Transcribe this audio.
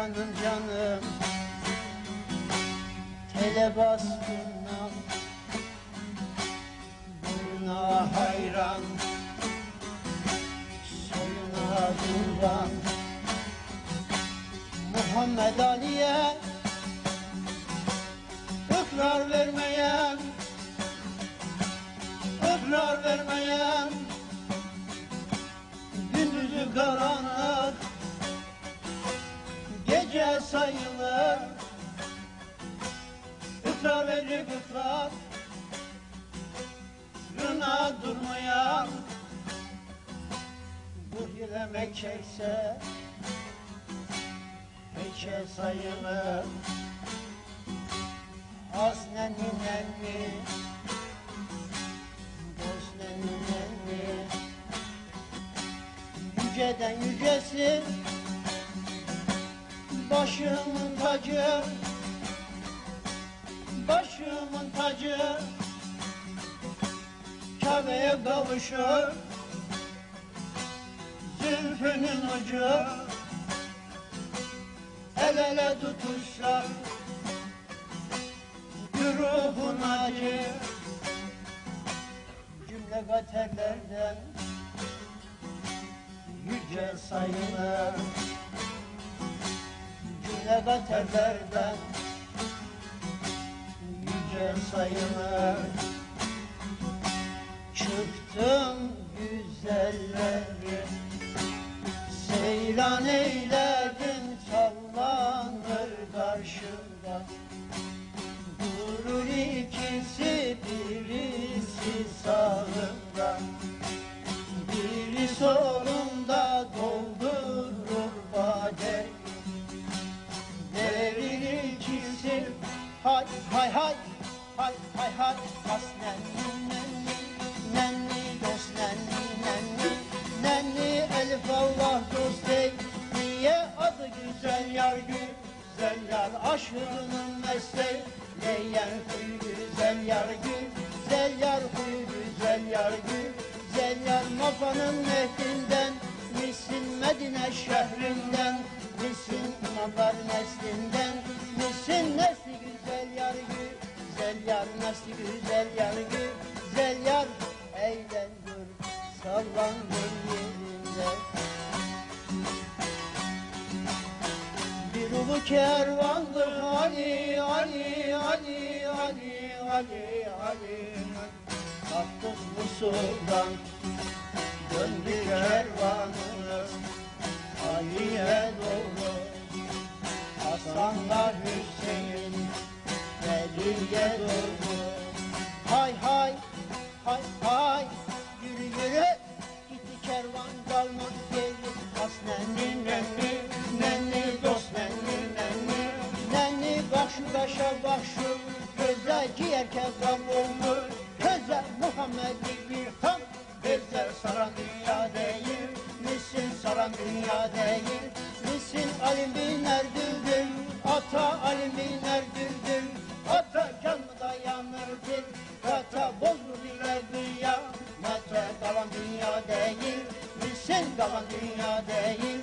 canım canım, tele bastırmam, boyuna hayran, soyuna kurban. Muhammed Ali'ye ıkrar vermeyen, ıkrar vermeyen, gündüzü karanlık, gece sayılır. Ikrar verecek ıkrar, rına durmayan, bu dilemek çekse hiçe sayılır. Hasnen nenni, dost nenni, yüceden yücesi, başımın tacı, başımın tacı, Kabe'ye kavuşur, zülfünün ucu, el ele tutuşlar, güruhun acı, cümle katerlerden yüce sayılır. Cümle katerlerden yüce sayılır. Çıktım güzelleri, seyran eyledim, sallanır karşımda. Durur ikisi, birisi sağımda, biri solumda, doldurur bade. Verir ikisi, hay hay hay, hay hay hay, hasnen nenni, nenni dost nenni, nenni, nenni elif Allah dost ey, niye adı güzel yar, güzel yar, aşkının mesleği, leyen huyu güzel yar, güzel yar, huyu güzel yar, güzel yar, mafanın mehdinden, misin Medine şehrinden, misin imamlar neslinden, misin nesli güzel yar, güzel yar, nesli güzel yar, güzel yar, eğlen dur, sallan yerinde. Bir ulu kervandır Ali, Ali, Ali, Ali, Ali, Ali, Baktık Musul'dan döndü kervanımız Ali'ye doğru, Hasan'la Hüseyin Veli'ye doğru. Hay hay, hay hay, yürü yürü, gitti kervan kalmadı geri. Hasnenli nenni, nenni dost nenni, nenni, nenni, bak şu kaşa bak şu göze, ciğer kebap olmuş köze. Muhammed'i bir ham gözler saran dünya değil misin, saran dünya değil misin? Alim biner düldül, ata alim biner düldül, ata canlı dayanır dil, ata bozdu biner dünya, mete kalan dünya değil misin, kalan dünya değil